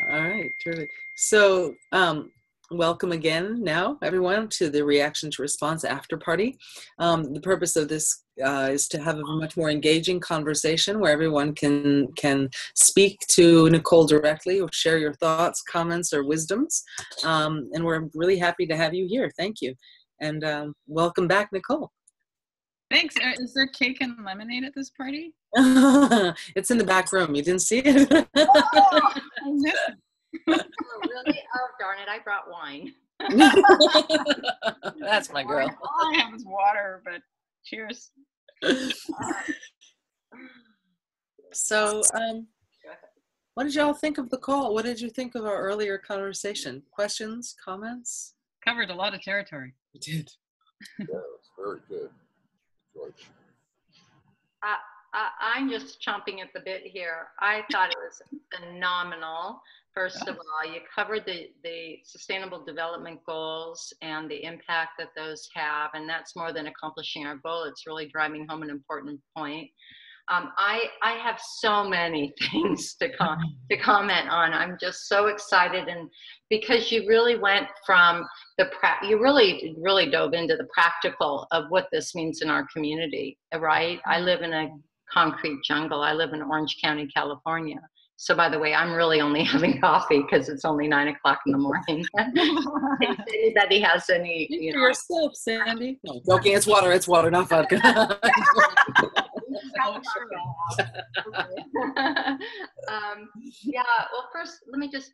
All right, terrific. So, welcome again now, everyone, to the Reaction to Response After Party. The purpose of this is to have a much more engaging conversation where everyone can speak to Nicole directly or share your thoughts, comments, or wisdoms. And we're really happy to have you here. Thank you. And welcome back, Nicole. Thanks. Is there cake and lemonade at this party? It's in the back room. You didn't see it? Oh, I missed it. Oh, really? Oh, darn it. I brought wine. That's my girl. All I have is water, but cheers. So, what did y'all think of the call? What did you think of our earlier conversation? Questions, comments? Covered a lot of territory. We did. Yeah, it was very good, George. I'm just chomping at the bit here. I thought it was phenomenal. First of all, you covered the Sustainable Development Goals and the impact that those have, and that's more than accomplishing our goal. It's really driving home an important point. I have so many things to comment on. I'm just so excited, and because you really went from you really dove into the practical of what this means in our community, right? I live in a concrete jungle. I live in Orange County, California. So by the way, I'm really only having coffee because it's only 9 o'clock in the morning. If anybody has any, For yourself, Sandy. No, joking. It's water, not vodka. Yeah, well, first, let me just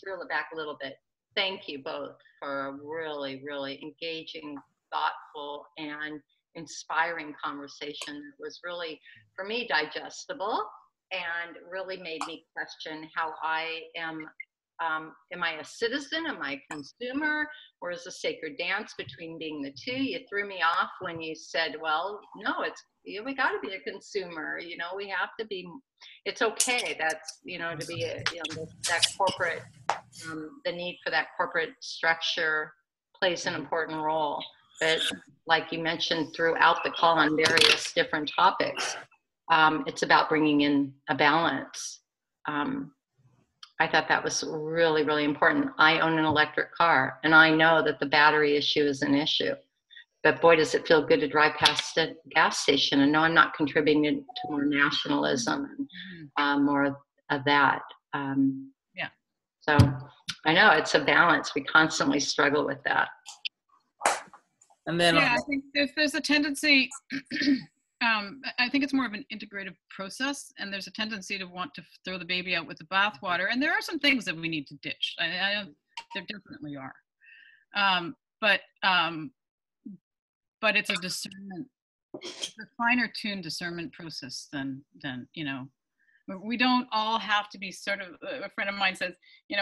reel it back a little bit. Thank you both for a really, really engaging, thoughtful, and inspiring conversation. It was really, for me, digestible and really made me question how I am I a citizen? Am I a consumer? Or is a sacred dance between being the two? You threw me off when you said, well, no, we got to be a consumer. We have to be, it's okay. That's, to be, that corporate, the need for that corporate structure plays an important role. But like you mentioned throughout the call on various different topics, it's about bringing in a balance. I thought that was really, really important. I own an electric car, and I know that the battery issue is an issue. But boy, does it feel good to drive past a gas station. And no, I'm not contributing to more nationalism and more of that. Yeah. So I know it's a balance. We constantly struggle with that. And then I think there's a tendency, I think it's more of an integrative process, and there's a tendency to want to throw the baby out with the bathwater. And there are some things that we need to ditch. There definitely are. But it's a discernment, a finer tuned discernment process than we don't all have to be sort of, a friend of mine says,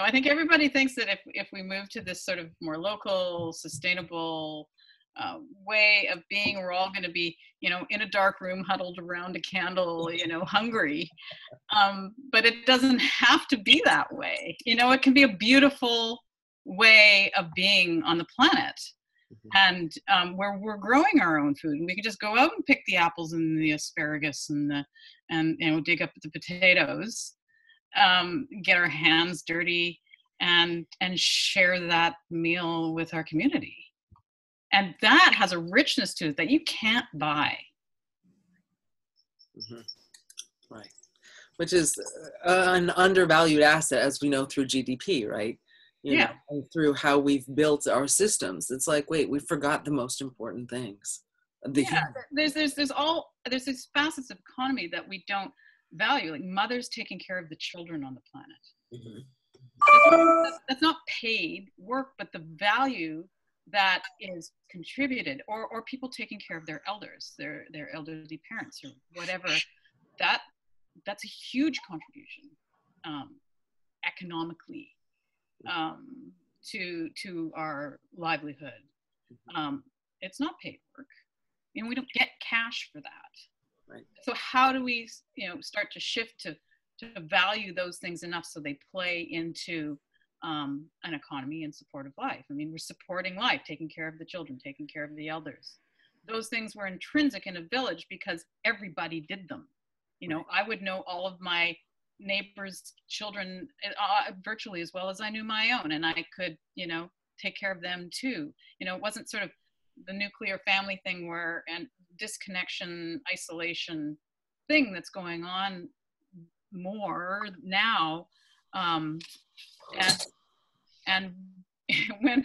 I think everybody thinks that if we move to this sort of more local, sustainable way of being, we're all going to be, in a dark room, huddled around a candle, hungry. But it doesn't have to be that way. It can be a beautiful way of being on the planet. And where we're growing our own food, and we can just go out and pick the apples and the asparagus and dig up the potatoes, get our hands dirty, and share that meal with our community. And that has a richness to it that you can't buy. Mm-hmm. Right, which is an undervalued asset, as we know, through GDP, right? You know, through how we've built our systems. It's like, wait, we forgot the most important things. There's these facets of economy that we don't value, like mothers taking care of the children on the planet. Mm-hmm. That's not paid work, but the value that is contributed, or people taking care of their elders, their elderly parents, or whatever. That's a huge contribution economically to our livelihood. It's not paid work, and we don't get cash for that. Right. So how do we, start to shift to value those things enough so they play into an economy in support of life? I mean, we're supporting life, taking care of the children, taking care of the elders. Those things were intrinsic in a village because everybody did them. I would know all of my neighbors' children virtually as well as I knew my own, and I could, take care of them too. It wasn't sort of the nuclear family thing and disconnection, isolation thing that's going on more now. And when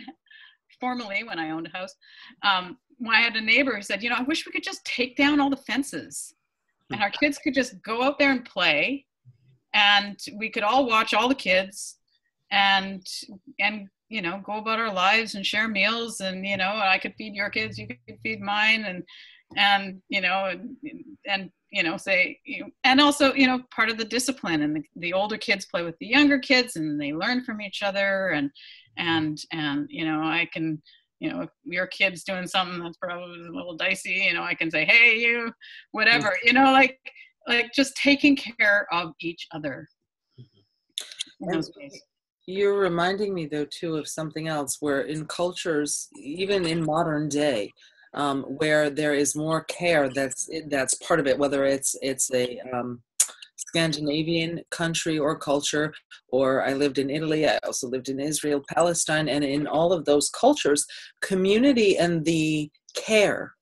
I owned a house, I had a neighbor who said, I wish we could just take down all the fences and our kids could just go out there and play, and we could all watch all the kids and go about our lives and share meals, and I could feed your kids, you could feed mine, and say, and also part of the discipline, and the older kids play with the younger kids and they learn from each other, and I can, if your kid's doing something that's probably a little dicey, I can say, hey, you, whatever, like just taking care of each other. You're reminding me, though, too, of something else where in cultures, even in modern day, where there is more care, that's part of it, whether it's a Scandinavian country or culture, or I lived in Italy, I also lived in Israel, Palestine, and in all of those cultures, community and the care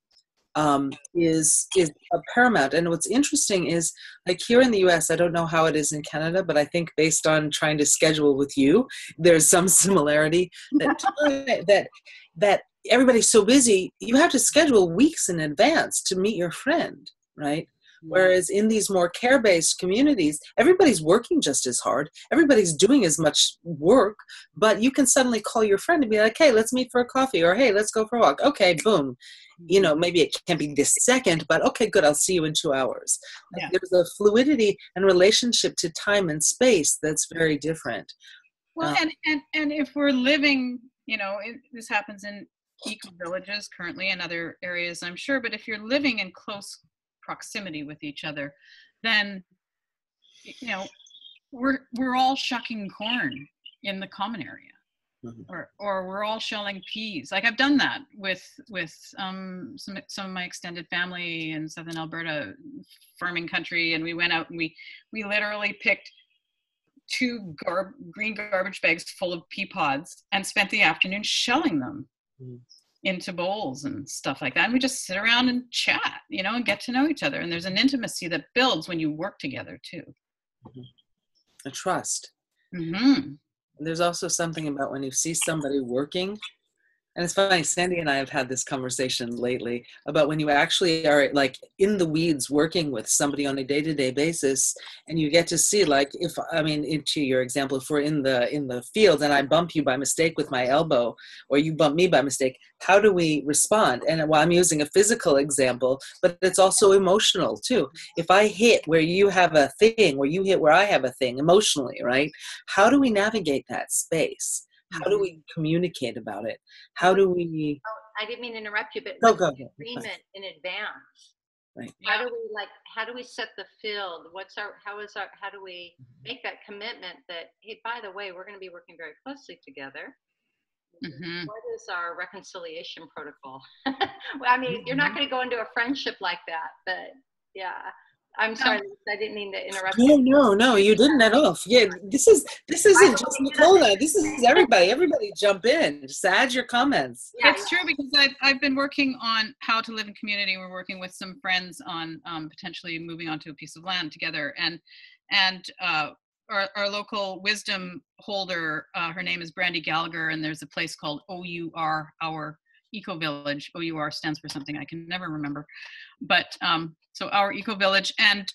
is a paramount. And what's interesting is, like here in the US, I don't know how it is in Canada, but I think based on trying to schedule with you, there's some similarity that everybody's so busy, you have to schedule weeks in advance to meet your friend, right? Whereas in these more care-based communities, everybody's working just as hard. Everybody's doing as much work, but you can suddenly call your friend and be like, hey, let's meet for a coffee, or hey, let's go for a walk. Okay, boom. Maybe it can't be this second, but okay, good, I'll see you in 2 hours. Like, there's a fluidity and relationship to time and space that's very different. Well, and if we're living, this happens in eco-villages currently and other areas, I'm sure, but if you're living in close proximity with each other, then we're all shucking corn in the common area, or we're all shelling peas. Like I've done that with some of my extended family in southern Alberta, farming country, and we went out and we literally picked 2 green garbage bags full of pea pods and spent the afternoon shelling them into bowls and stuff like that. And we just sit around and chat, and get to know each other. And there's an intimacy that builds when you work together too. A trust. Mm-hmm. There's also something about when you see somebody working, and it's funny, Sandy and I have had this conversation lately about when you actually are like in the weeds working with somebody on a day-to-day basis, and you get to see, like, into your example, if we're in the field and I bump you by mistake with my elbow, or you bump me by mistake, how do we respond? And I'm using a physical example, but it's also emotional too. If I hit where you have a thing, or you hit where I have a thing emotionally, right? How do we navigate that space? How do we communicate about it? How do we? Oh, I didn't mean to interrupt you, but go. Agreement in advance. Right. How do we set the field? How do we make that commitment that, hey, by the way, we're going to be working very closely together. Mm-hmm. What is our reconciliation protocol? Well, you're not going to go into a friendship like that, but yeah. I'm sorry, I didn't mean to interrupt you. No, you didn't at all. Yeah, this isn't just Nicola. This is everybody. Everybody jump in. Just add your comments. Yeah, it's true, because I've been working on how to live in community. We're working with some friends on potentially moving onto a piece of land together, and our local wisdom holder, her name is Brandy Gallagher, and there's a place called OUR, our Eco Village. OUR stands for something I can never remember, but so our Eco Village. And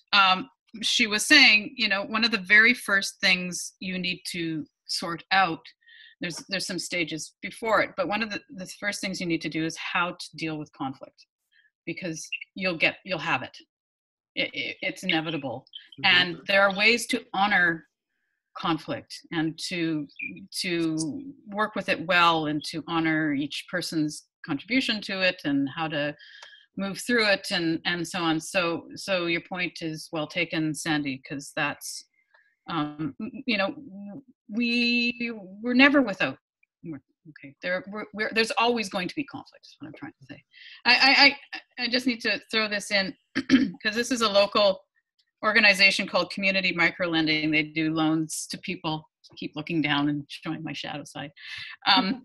she was saying, one of the very first things you need to sort out, there's some stages before it, but one of the first things you need to do is how to deal with conflict, because you'll have it. It's inevitable. Mm-hmm. And there are ways to honor conflict and to work with it well, and to honor each person's contribution to it, and how to move through it, and so on. So your point is well taken, Sandy, because that's we're never without. Okay, there's always going to be conflict, is what I'm trying to say. I just need to throw this in because this is a local organization called Community Microlending. They do loans to people. Keep looking down and showing my shadow side. At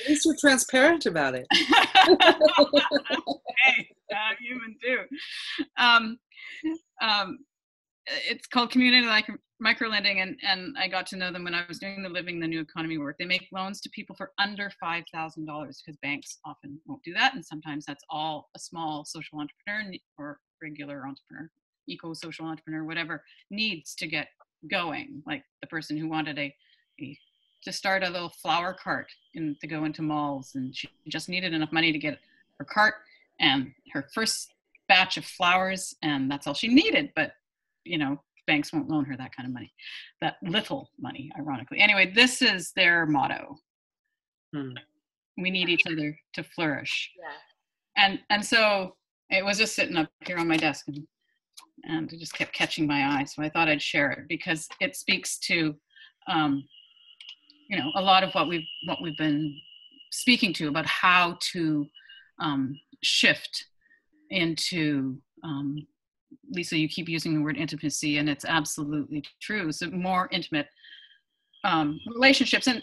least you're transparent about it. Hey, I'm human too. It's called Community Microlending, and I got to know them when I was doing the Living the New Economy work. They make loans to people for under $5,000 because banks often won't do that, and sometimes that's all a small social entrepreneur or regular entrepreneur, eco-social entrepreneur, whatever, needs to get going. Like the person who wanted to start a little flower cart to go into malls, and she just needed enough money to get her cart and her first batch of flowers, and that's all she needed. But banks won't loan her that kind of money, that little money, ironically. Anyway, this is their motto. We need each other to flourish. Yeah. And so it was just sitting up here on my desk, and it just kept catching my eye. So I thought I'd share it because it speaks to, a lot of what we've been speaking to about how to shift into, Lisa, you keep using the word intimacy, and it's absolutely true. So more intimate relationships, and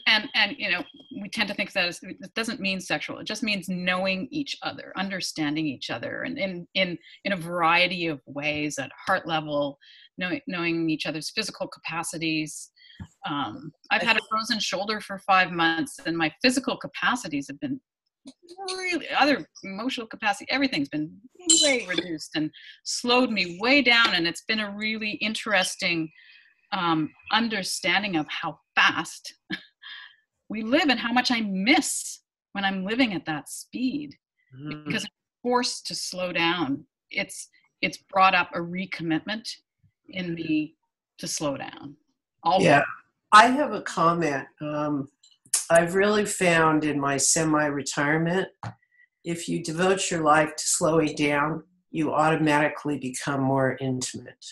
we tend to think that it doesn't mean sexual. It just means knowing each other, understanding each other, and in a variety of ways at heart level, knowing each other's physical capacities. I've had a frozen shoulder for 5 months, and my physical capacities have been really, other emotional capacity, everything's been way reduced and slowed me way down. And it's been a really interesting understanding of how fast we live and how much I miss when I'm living at that speed, because I'm forced to slow down. It's brought up a recommitment in me to slow down. Yeah, I have a comment. I've really found in my semi-retirement, if you devote your life to slowing down, you automatically become more intimate,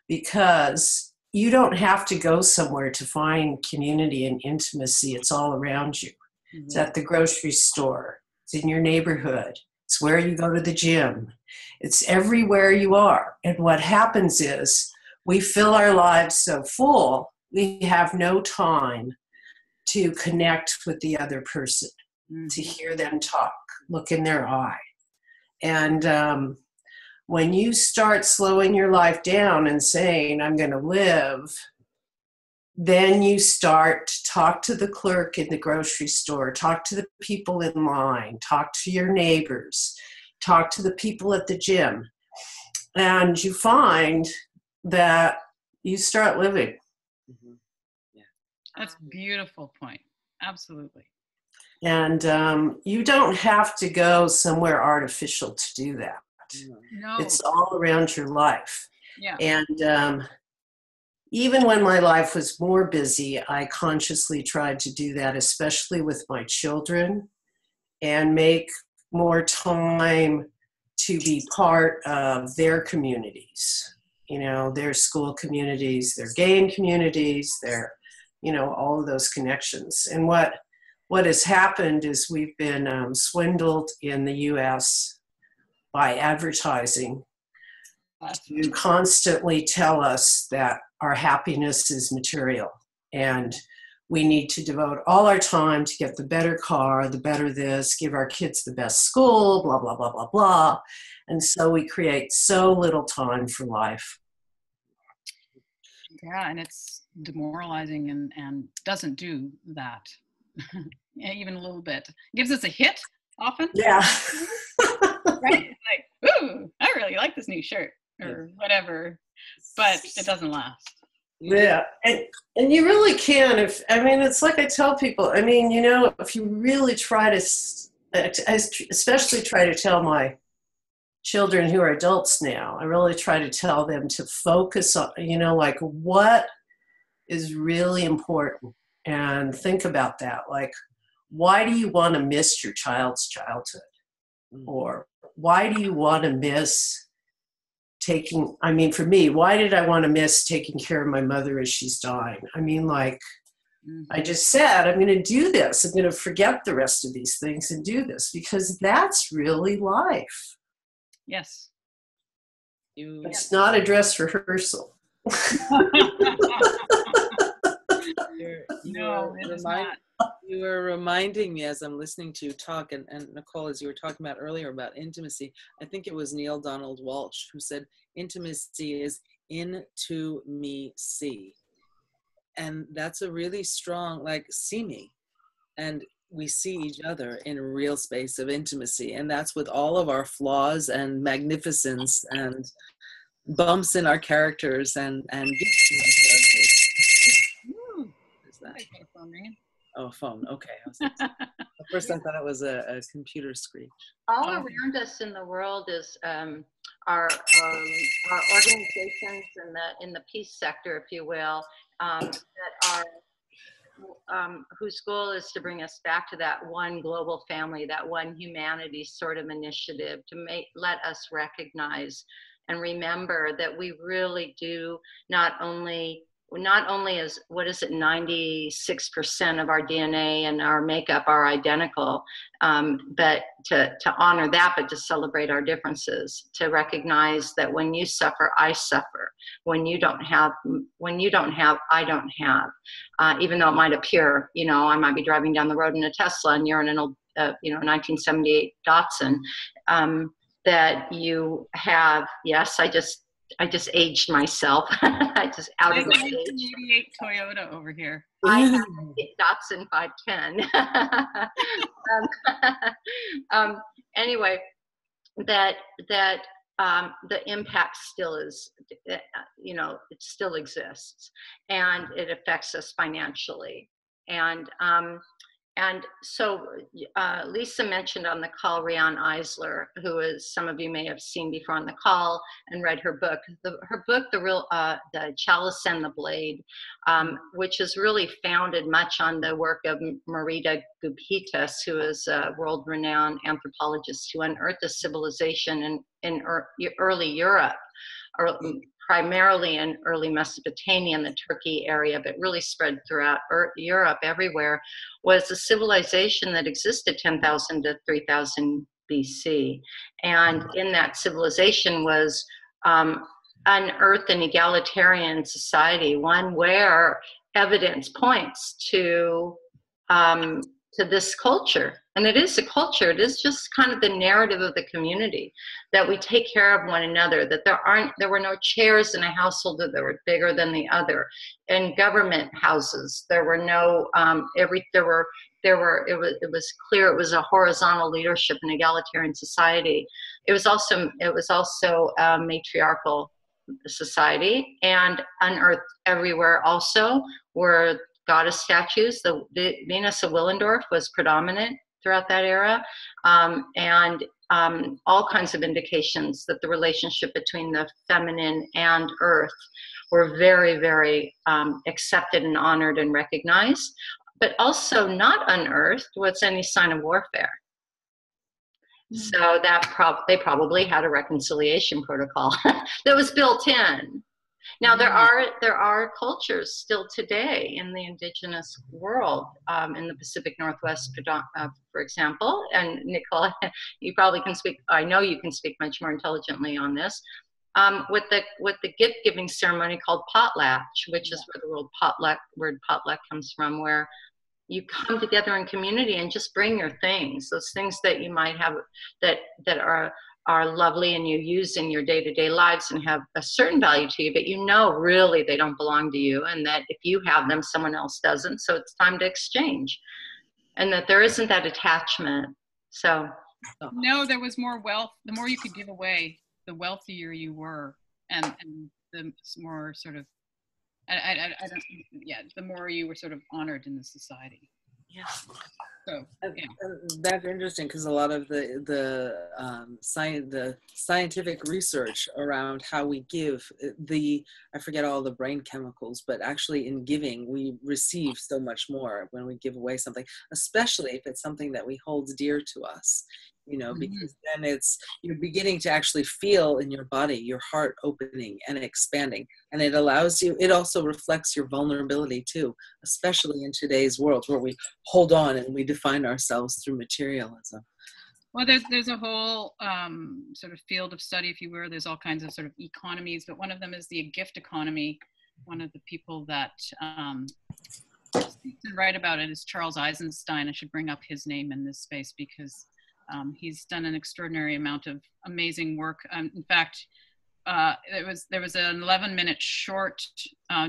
because you don't have to go somewhere to find community and intimacy. It's all around you. Mm-hmm. It's at the grocery store. It's in your neighborhood. It's where you go to the gym. It's everywhere you are. And what happens is we fill our lives so full, we have no time to connect with the other person, to hear them talk, look in their eye. And when you start slowing your life down and saying, I'm going to live, then you start to talk to the clerk in the grocery store, talk to the people in line, talk to your neighbors, talk to the people at the gym. And you find that you start living. That's a beautiful point. Absolutely. And you don't have to go somewhere artificial to do that. No. It's all around your life. Yeah. And even when my life was more busy, I consciously tried to do that, especially with my children, and make more time to be part of their communities, their school communities, their game communities, their all of those connections. And what has happened is we've been swindled in the U.S. by advertising to constantly tell us that our happiness is material and we need to devote all our time to get the better car, the better this, give our kids the best school, blah, blah, blah, blah, blah. And so we create so little time for life. Yeah, and it's demoralizing and doesn't do that even a little bit. It gives us a hit often. Yeah. Right? It's like, ooh, I really like this new shirt or whatever, but it doesn't last. Yeah, and you really can. It's like I tell people, if you really try to, I especially try to tell my children who are adults now, I really try to tell them to focus on, like what is really important, and think about that. Like, why do you want to miss your child's childhood? Or why do you want to miss for me, why did I want to miss taking care of my mother as she's dying? I just said, I'm going to do this. I'm going to forget the rest of these things and do this, because that's really life. Yes. It's not a dress rehearsal. No, it is not. You were reminding me as I'm listening to you talk, and Nicole, as you were talking about earlier about intimacy, I think it was Neil Donald Walsh who said intimacy is into me see. And that's a really strong, like, see me. And we see each other in a real space of intimacy. And that's with all of our flaws and magnificence and bumps in our characters and gifts in our characters. Is that? Oh, phone. Okay. At first I thought it was a computer screech. All around us in the world is our organizations in the peace sector, if you will, that are whose goal is to bring us back to that one global family, that one humanity sort of initiative to let us recognize and remember that we really do not only is, 96% of our DNA and our makeup are identical, but to honor that, but to celebrate our differences, to recognize that when you suffer, I suffer. When you don't have, I don't have. Even though it might appear, I might be driving down the road in a Tesla and you're in an old, 1978 Datsun, that you have, yes, I just aged myself. I just outed my age. 1988 Toyota over here. I have a Datsun 510. Anyway, that the impact still is, it still exists, and it affects us financially. And so Lisa mentioned on the call Riane Eisler, who is, some of you may have seen before on the call and read her book. Her book, The Chalice and the Blade, which is really founded much on the work of Marita Guphitas, who is a world-renowned anthropologist who unearthed a civilization in early Europe, or primarily in early Mesopotamia and the Turkey area, but really spread throughout Europe everywhere, was a civilization that existed 10,000 to 3,000 BC. And in that civilization was unearthed an egalitarian society, one where evidence points to this culture. And it is a culture. It is just kind of the narrative of the community, that we take care of one another, that there were no chairs in a household that were bigger than the other. In government houses, there were no, it was clear it was a horizontal leadership and egalitarian society. It was also a matriarchal society, and unearthed everywhere also were goddess statues. The Venus of Willendorf was predominant throughout that era, and all kinds of indications that the relationship between the feminine and earth were very, very accepted and honored and recognized, but also not unearthed was any sign of warfare. So that they probably had a reconciliation protocol that was built in. Now there are cultures still today in the indigenous world, in the Pacific Northwest, for example. And Nicole, you probably can speak. I know you can speak much more intelligently on this. With the gift giving ceremony called potlatch, which is where the word potluck comes from, where you come together in community and just bring your things, those things that you might have that are lovely and you use in your day-to-day lives and have a certain value to you, but really they don't belong to you, and that if you have them, someone else doesn't, so it's time to exchange, and that there isn't that attachment. So no, there was more wealth. The more you could give away, the wealthier you were, and the more sort of, the more you were sort of honored in the society. Yeah. So yeah. That's interesting, because a lot of the scientific research around how we give, I forget all the brain chemicals, but actually in giving we receive so much more when we give away something, especially if it's something that we hold dear to us. Because then you're beginning to actually feel in your body, your heart opening and expanding. And it also reflects your vulnerability too, especially in today's world where we hold on and we define ourselves through materialism. Well, there's a whole sort of field of study, if you will. There's all kinds of sort of economies, but one of them is the gift economy. One of the people that speaks and write about it is Charles Eisenstein. I should bring up his name in this space because he's done an extraordinary amount of amazing work. In fact, there was an 11-minute short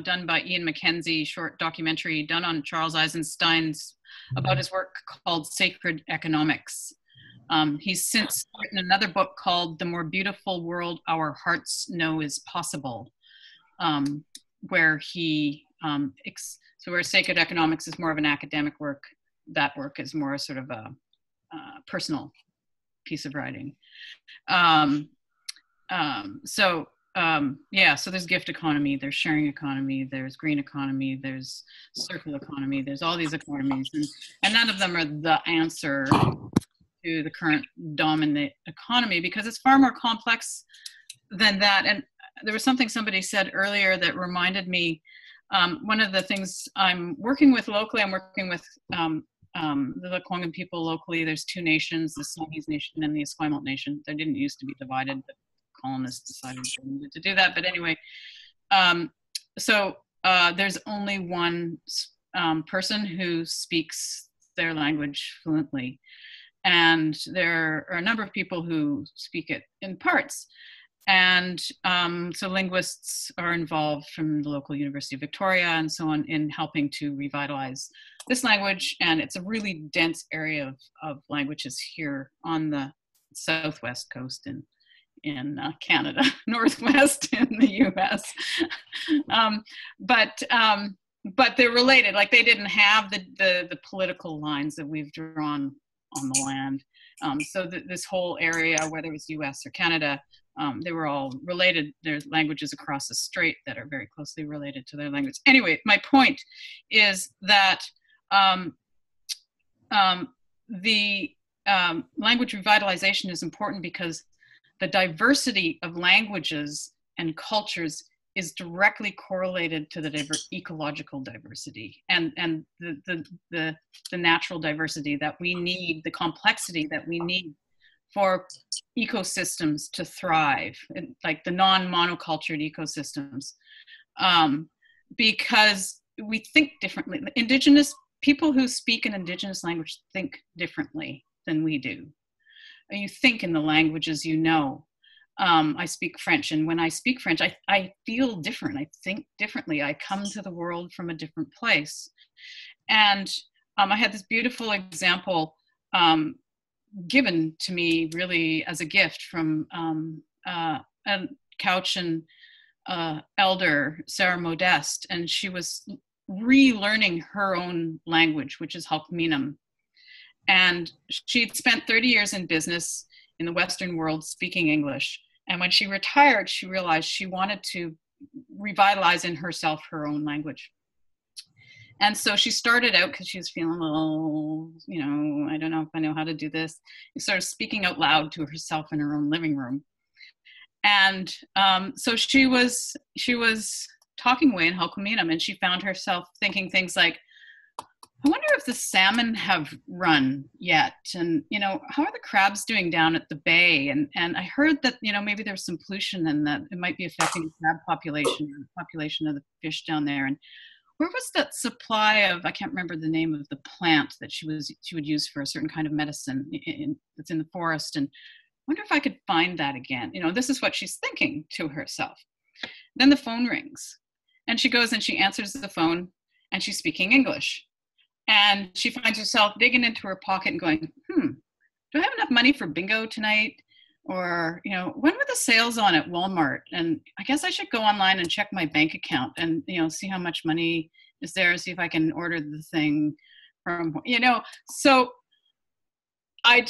done by Ian McKenzie, short documentary done on Charles Eisenstein's about his work called Sacred Economics. He's since written another book called The More Beautiful World Our Hearts Know Is Possible, where he, so where Sacred Economics is more of an academic work, that work is more sort of a personal piece of writing. So there's gift economy, there's sharing economy, there's green economy, there's circular economy, there's all these economies, and none of them are the answer to the current dominant economy, because it's far more complex than that. And there was something somebody said earlier that reminded me, one of the things I'm working with locally, I'm working with the Lekwungen people locally. There's two nations, the Songhees Nation and the Esquimalt Nation. They didn't used to be divided, but colonists decided to do that. But anyway, there's only one person who speaks their language fluently. And there are a number of people who speak it in parts. And so linguists are involved from the local University of Victoria and so on in helping to revitalize this language. And it's a really dense area of languages here on the southwest coast in Canada, northwest in the US. But they're related. Like, they didn't have the political lines that we've drawn on the land. So this whole area, whether it was US or Canada, they were all related. There's languages across the strait that are very closely related to their language. Anyway, my point is that the language revitalization is important because the diversity of languages and cultures is directly correlated to the ecological diversity and the natural diversity that we need, the complexity that we need for ecosystems to thrive, like the non-monocultured ecosystems, because we think differently. Indigenous people who speak an Indigenous language think differently than we do. You think in the languages you know. I speak French, and when I speak French, I feel different. I think differently. I come to the world from a different place. And I had this beautiful example given to me really as a gift from a Cowichan elder, Sarah Modeste, and she was relearning her own language, which is Halkminam. And she'd spent 30 years in business in the Western world speaking English. And when she retired, she realized she wanted to revitalize in herself her own language. And so she started out, because she was feeling a little, I don't know if I know how to do this. She started speaking out loud to herself in her own living room. And so she was talking away in Halkminam, and she found herself thinking things like, I wonder if the salmon have run yet, and how are the crabs doing down at the bay? And I heard that maybe there's some pollution and that it might be affecting the crab population, or the population of the fish down there. And where was that supply of, I can't remember the name of the plant that she would use for a certain kind of medicine that's in the forest, and I wonder if I could find that again. This is what she's thinking to herself. Then the phone rings, and she goes and she answers the phone, and she's speaking English. And she finds herself digging into her pocket and going, do I have enough money for bingo tonight? Or, when were the sales on at Walmart? And I guess I should go online and check my bank account and, see how much money is there, see if I can order the thing from, So I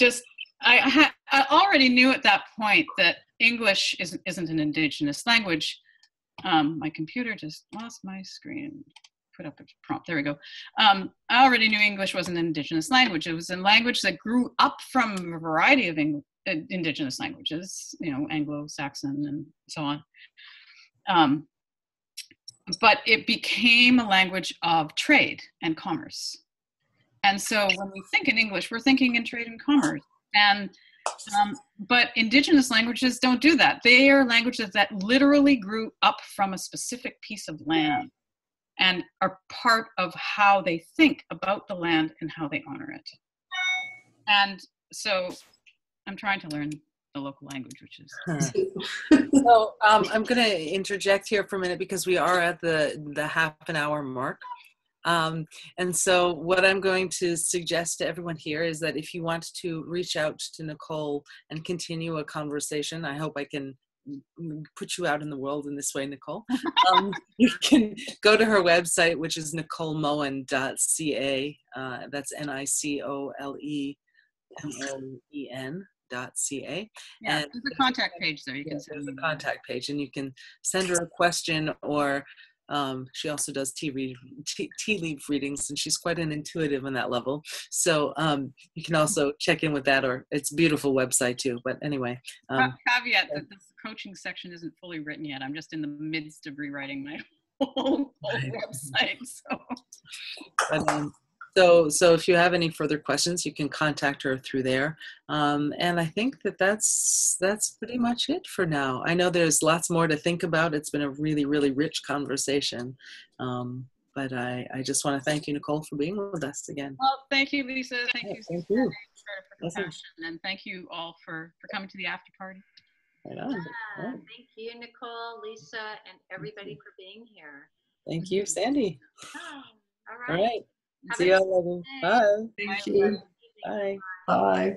already knew at that point that English isn't an Indigenous language. My computer just lost my screen. Put up a prompt. There we go. I already knew English was an Indigenous language. It was a language that grew up from a variety of Indigenous languages, Anglo-Saxon and so on. But it became a language of trade and commerce. And so when we think in English, we're thinking in trade and commerce. And But indigenous languages don't do that. They are languages that literally grew up from a specific piece of land and are part of how they think about the land and how they honor it. And so I'm trying to learn the local language, which is... So I'm going to interject here for a minute because we are at the half an hour mark. And so what I'm going to suggest to everyone here is that if you want to reach out to Nicole and continue a conversation, I hope I can put you out in the world in this way, Nicole. You can go to her website, which is NicoleMoen.ca. That's NicoleMoen.ca. Yeah, And there's a contact page there. You can there's send a me contact page, and you can send her a question, or she also does tea leaf readings, and she's quite an intuitive on that level. So you can also check in with that, or it's a beautiful website too. But anyway, caveat that this coaching section isn't fully written yet. I'm just in the midst of rewriting my whole website. So if you have any further questions, you can contact her through there. And I think that's pretty much it for now. I know there's lots more to think about. It's been a really, really rich conversation. But I just want to thank you, Nicole, for being with us again. Well, thank you, Lisa. Thank you, Thank Susanna, you. for compassion. And thank you all for coming to the after party. Right on. Right. Thank you, Nicole, Lisa, and everybody for being here. Thank you, Sandy. All All right. right. Have See a y'all later. day. Bye. Thank you. Bye. Bye.